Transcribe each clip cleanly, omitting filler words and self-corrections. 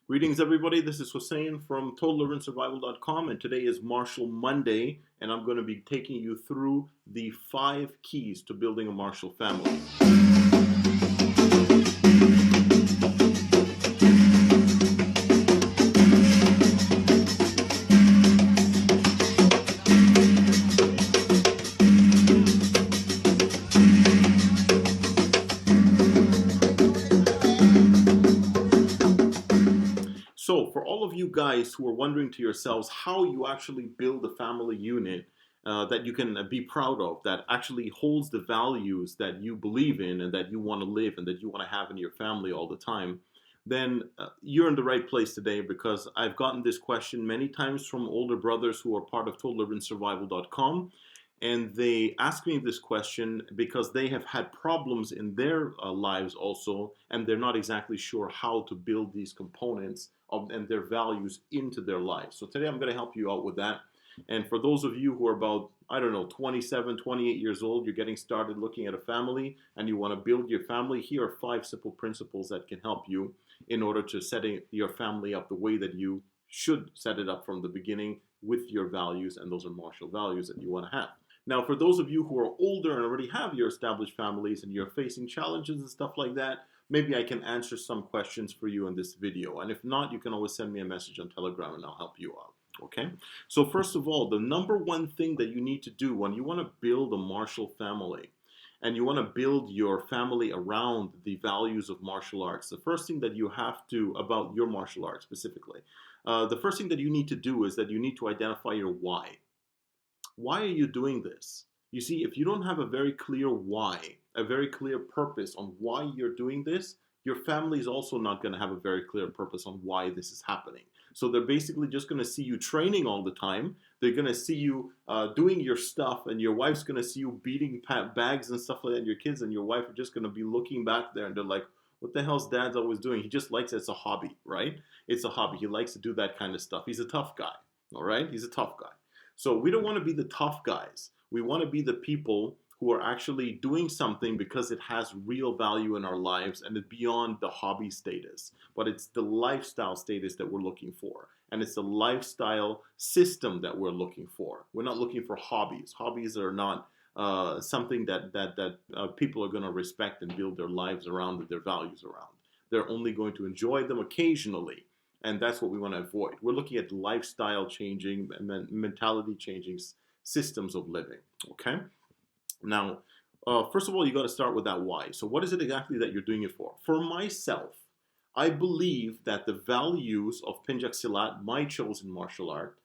Greetings, everybody. This is Hussein from TotalUrbanSurvival.com, and today is Martial Monday, and I'm going to be taking you through the 5 keys to building a martial family. So, for all of you guys who are wondering to yourselves how you actually build a family unit that you can be proud of, that actually holds the values that you believe in and that you want to live and that you want to have in your family all the time, then you're in the right place today, because I've gotten this question many times from older brothers who are part of TotalUrbanSurvival.com. And they ask me this question because they have had problems in their lives also, and they're not exactly sure how to build these components and their values into their lives. So today I'm going to help you out with that. And for those of you who are about, 27, 28 years old, you're getting started looking at a family and you want to build your family, here are 5 simple principles that can help you in order to setting your family up the way that you should set it up from the beginning with your values, and those are martial values that you want to have. Now, for those of you who are older and already have your established families and you're facing challenges and stuff like that, maybe I can answer some questions for you in this video. And if not, you can always send me a message on Telegram and I'll help you out. Okay? So first of all, the number one thing that you need to do when you want to build a martial family and you want to build your family around the values of martial arts, the first thing that you have to, about your martial arts specifically, the first thing that you need to do is that you need to identify your why. Why are you doing this? You see, if you don't have a very clear why, a very clear purpose on why you're doing this, your family is also not going to have a very clear purpose on why this is happening. So they're basically just going to see you training all the time. They're going to see you doing your stuff, and your wife's going to see you beating bags and stuff like that. And your kids and your wife are just going to be looking back there, and they're like, what the hell's Dad's always doing? He just likes it. It's a hobby, right? It's a hobby. He likes to do that kind of stuff. He's a tough guy, all right? He's a tough guy. So we don't want to be the tough guys. We want to be the people who are actually doing something because it has real value in our lives and it's beyond the hobby status. But it's the lifestyle status that we're looking for. And it's the lifestyle system that we're looking for. We're not looking for hobbies. Hobbies are not something that people are going to respect and build their lives around and their values around. They're only going to enjoy them occasionally. And that's what we want to avoid. We're looking at lifestyle changing, mentality changing systems of living, okay? Now, first of all, you got to start with that why. So what is it exactly that you're doing it for? For myself, I believe that the values of Pencak Silat, my chosen martial art,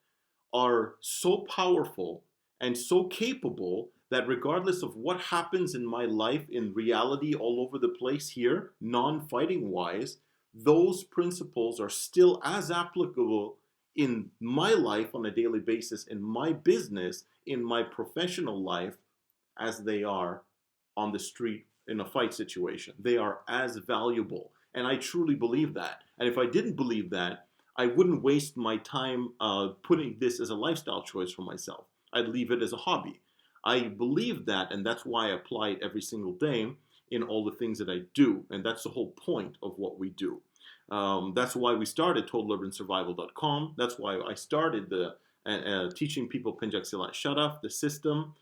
are so powerful and so capable that regardless of what happens in my life in reality all over the place here, non-fighting wise, those principles are still as applicable in my life on a daily basis, in my business, in my professional life, as they are on the street in a fight situation. They are as valuable. And I truly believe that. And if I didn't believe that, I wouldn't waste my time putting this as a lifestyle choice for myself. I'd leave it as a hobby. I believe that, and that's why I apply it every single day in all the things that I do. And that's the whole point of what we do. That's why we started TotalUrbanSurvival.com. That's why I started the teaching people Pencak Silat Shut-Off, the system.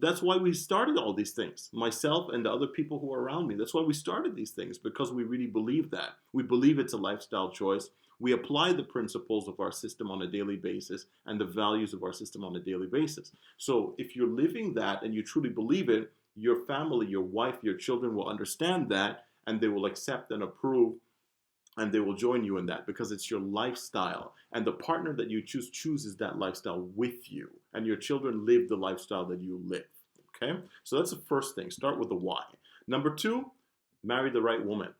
That's why we started all these things, myself and the other people who are around me. That's why we started these things, because we really believe that. We believe it's a lifestyle choice. We apply the principles of our system on a daily basis and the values of our system on a daily basis. So if you're living that and you truly believe it, your family, your wife, your children will understand that, and they will accept and approve, and they will join you in that, because it's your lifestyle. And the partner that you chooses that lifestyle with you. And your children live the lifestyle that you live. Okay? So that's the first thing. Start with the why. Number 2, marry the right woman.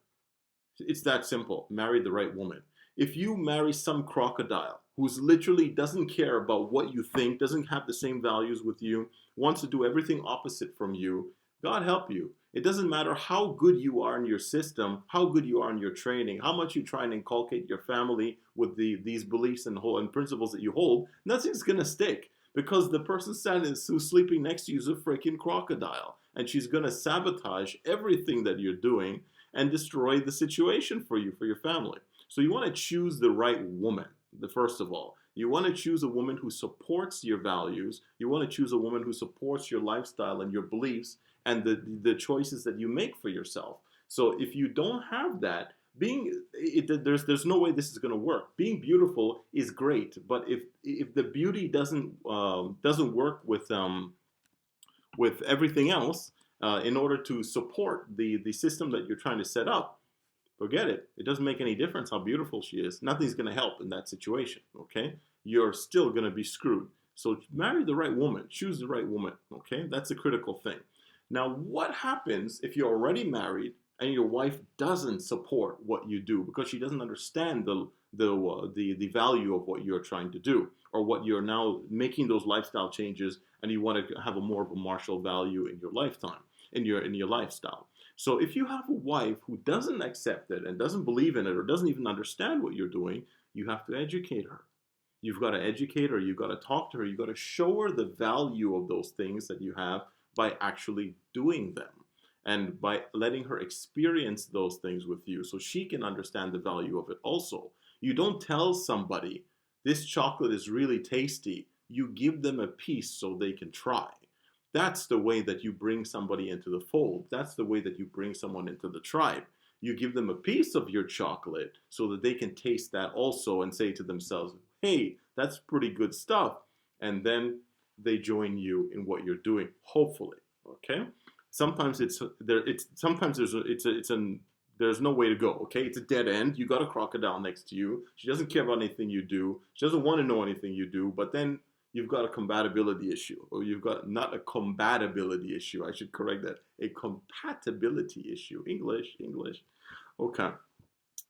It's that simple. Marry the right woman. If you marry some crocodile who's literally doesn't care about what you think, doesn't have the same values with you, wants to do everything opposite from you, God help you. It doesn't matter how good you are in your system, how good you are in your training, how much you try and inculcate your family with these beliefs and principles that you hold, nothing's going to stick, because the person who's sleeping next to you is a freaking crocodile, and she's going to sabotage everything that you're doing and destroy the situation for you, for your family. So you want to choose the right woman, the first of all. You want to choose a woman who supports your values. You want to choose a woman who supports your lifestyle and your beliefs and the choices that you make for yourself. So if you don't have that, there's no way this is going to work. Being beautiful is great, but if the beauty doesn't work with everything else in order to support the system that you're trying to set up, forget it. It doesn't make any difference how beautiful she is. Nothing's going to help in that situation. Okay, you're still going to be screwed. So marry the right woman. Choose the right woman. Okay, that's a critical thing. Now, what happens if you're already married and your wife doesn't support what you do because she doesn't understand the value of what you're trying to do, or what you're now making those lifestyle changes, and you want to have a more of a martial value in your lifetime, in your lifestyle. So if you have a wife who doesn't accept it and doesn't believe in it or doesn't even understand what you're doing, you have to educate her. You've got to educate her. You've got to talk to her. You've got to show her the value of those things that you have by actually doing them, and by letting her experience those things with you so she can understand the value of it also. You don't tell somebody, this chocolate is really tasty. You give them a piece so they can try. That's the way that you bring somebody into the fold. That's the way that you bring someone into the tribe. You give them a piece of your chocolate so that they can taste that also and say to themselves, hey, that's pretty good stuff. And then they join you in what you're doing, hopefully. Okay? Sometimes there's no way to go. Okay, it's a dead end. You got a crocodile next to you. She doesn't care about anything you do. She doesn't want to know anything you do. But then you've got a compatibility issue, or you've got not a compatibility issue. I should correct that. A compatibility issue. English. Okay.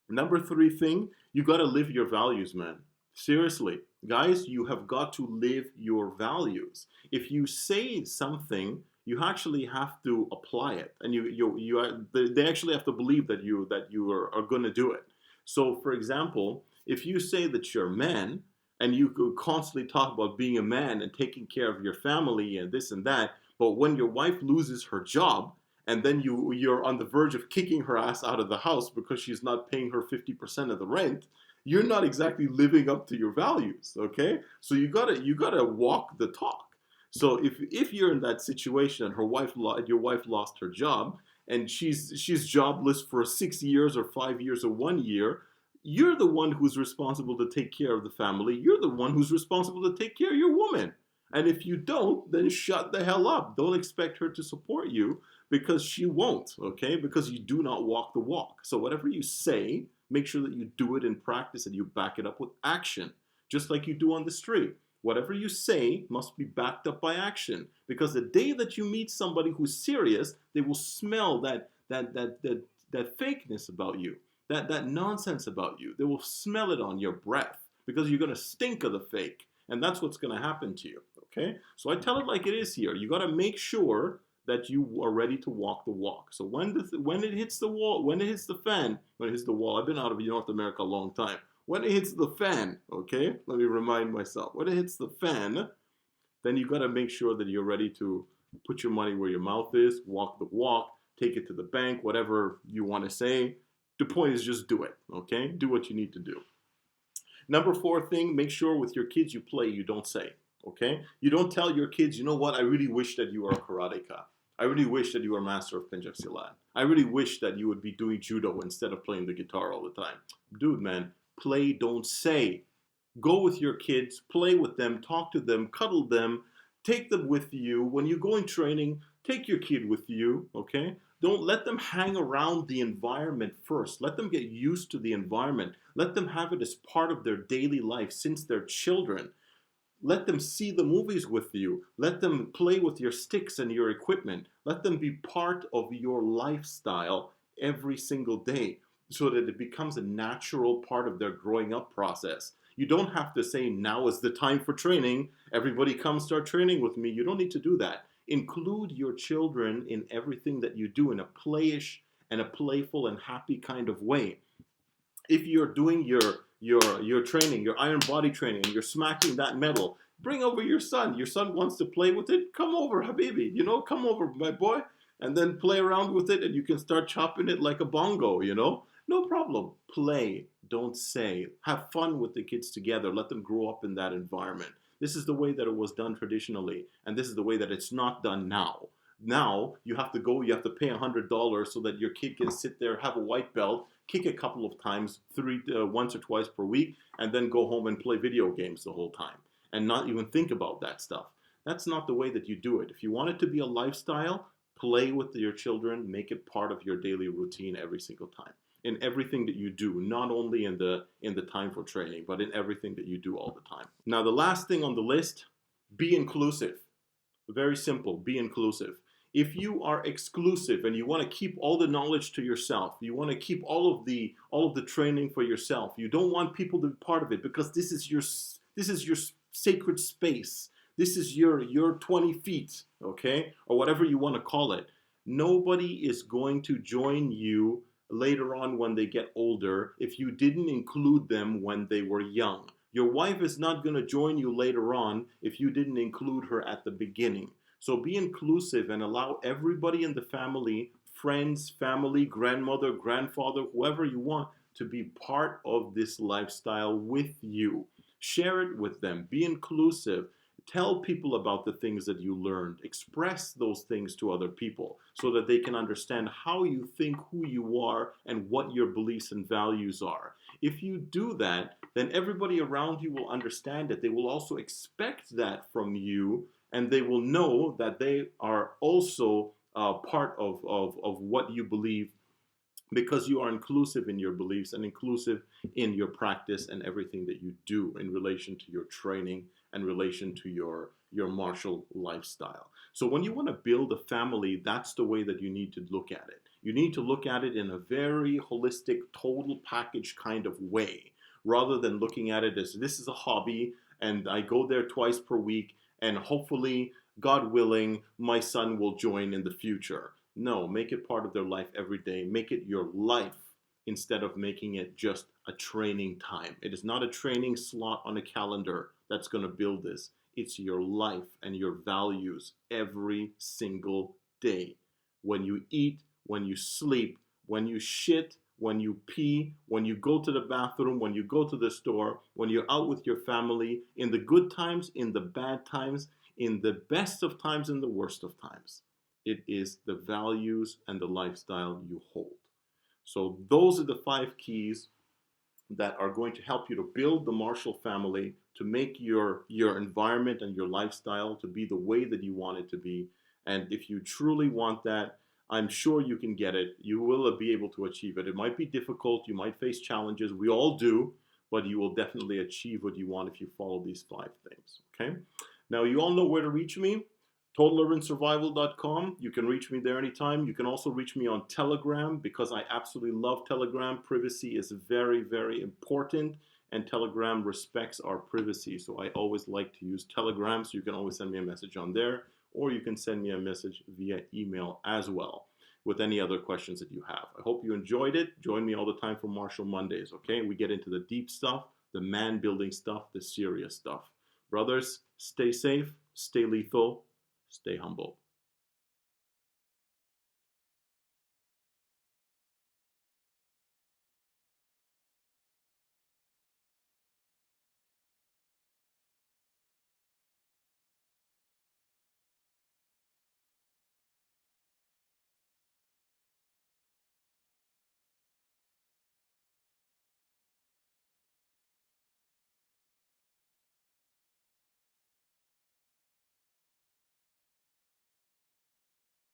Number 3 thing, you got to live your values, man. Seriously, guys, you have got to live your values. If you say something, you actually have to apply it, and they actually have to believe that you are going to do it. So, for example, if you say that you're a man, and you could constantly talk about being a man and taking care of your family and this and that, but when your wife loses her job, and then you're on the verge of kicking her ass out of the house because she's not paying her 50% of the rent, you're not exactly living up to your values, okay? So you gotta walk the talk. So if you're in that situation and your wife lost her job and she's jobless for 6 years or 5 years or 1 year, you're the one who's responsible to take care of the family. You're the one who's responsible to take care of your woman. And if you don't, then shut the hell up. Don't expect her to support you, because she won't, okay? Because you do not walk the walk. So whatever you say, make sure that you do it in practice and you back it up with action, just like you do on the street. Whatever you say must be backed up by action, because the day that you meet somebody who's serious, they will smell that fakeness about you, that nonsense about you. They will smell it on your breath, because you're going to stink of the fake, and that's what's going to happen to you, okay? So I tell it like it is here. You got to make sure that you are ready to walk the walk. So when it hits the wall, when it hits the wall, I've been out of North America a long time. When it hits the fan, okay, let me remind myself, when it hits the fan, then you got to make sure that you're ready to put your money where your mouth is, walk the walk, take it to the bank, whatever you want to say. The point is, just do it, okay? Do what you need to do. Number 4 thing, make sure with your kids you play, you don't say, okay? You don't tell your kids, you know what, I really wish that you were a karateka. I really wish that you were a master of Pencak Silat. I really wish that you would be doing judo instead of playing the guitar all the time. Dude, man, play, don't say. Go with your kids, play with them, talk to them, cuddle them, take them with you. When you're going training, take your kid with you, okay? Don't let them hang around the environment first. Let them get used to the environment. Let them have it as part of their daily life since they're children. Let them see the movies with you. Let them play with your sticks and your equipment. Let them be part of your lifestyle every single day, so that it becomes a natural part of their growing up process. You don't have to say, now is the time for training. Everybody come start training with me. You don't need to do that. Include your children in everything that you do in a playish and a playful and happy kind of way. If you're doing your training, your iron body training, and you're smacking that metal, bring over your son. Your son wants to play with it. Come over, habibi. Come over, my boy, and then play around with it, and you can start chopping it like a bongo, No problem. Play, don't say. Have fun with the kids together. Let them grow up in that environment. This is the way that it was done traditionally, and this is the way that it's not done now. Now you have to go, you have to pay $100 so that your kid can sit there, have a white belt, kick a couple of times, once or twice per week, and then go home and play video games the whole time and not even think about that stuff. That's not the way that you do it. If you want it to be a lifestyle, play with your children, make it part of your daily routine every single time. In everything that you do, not only in the time for training, but in everything that you do all the time. Now, the last thing on the list, be inclusive. Very simple, be inclusive. If you are exclusive and you want to keep all the knowledge to yourself, you want to keep all of the training for yourself, you don't want people to be part of it because this is your sacred space. This is your 20 feet, okay? Or whatever you want to call it. Nobody is going to join you later on when they get older if you didn't include them when they were young. Your wife is not going to join you later on if you didn't include her at the beginning. So be inclusive and allow everybody in the family, friends, family, grandmother, grandfather, whoever you want, to be part of this lifestyle with you. Share it with them. Be inclusive. Tell people about the things that you learned. Express those things to other people so that they can understand how you think, who you are, and what your beliefs and values are. If you do that, then everybody around you will understand it. They will also expect that from you, and they will know that they are also part of what you believe, because you are inclusive in your beliefs and inclusive in your practice and everything that you do in relation to your training and relation to your martial lifestyle. So when you want to build a family, that's the way that you need to look at it. You need to look at it in a very holistic, total package kind of way, rather than looking at it as this is a hobby and I go there twice per week and hopefully, God willing, my son will join in the future. No, make it part of their life every day. Make it your life instead of making it just a training time. It is not a training slot on a calendar that's going to build this. It's your life and your values every single day. When you eat, when you sleep, when you shit, when you pee, when you go to the bathroom, when you go to the store, when you're out with your family, in the good times, in the bad times, in the best of times, in the worst of times. It is the values and the lifestyle you hold. So those are the 5 keys that are going to help you to build the martial family, to make your environment and your lifestyle to be the way that you want it to be. And if you truly want that, I'm sure you can get it. You will be able to achieve it. It might be difficult. You might face challenges. We all do, but you will definitely achieve what you want if you follow these 5 things. Okay? Now, you all know where to reach me. TotalUrbanSurvival.com. You can reach me there anytime. You can also reach me on Telegram because I absolutely love Telegram. Privacy is very, very important, and Telegram respects our privacy. So I always like to use Telegram, so you can always send me a message on there, or you can send me a message via email as well with any other questions that you have. I hope you enjoyed it. Join me all the time for Martial Mondays, okay? We get into the deep stuff, the man-building stuff, the serious stuff. Brothers, stay safe, stay lethal, stay humble.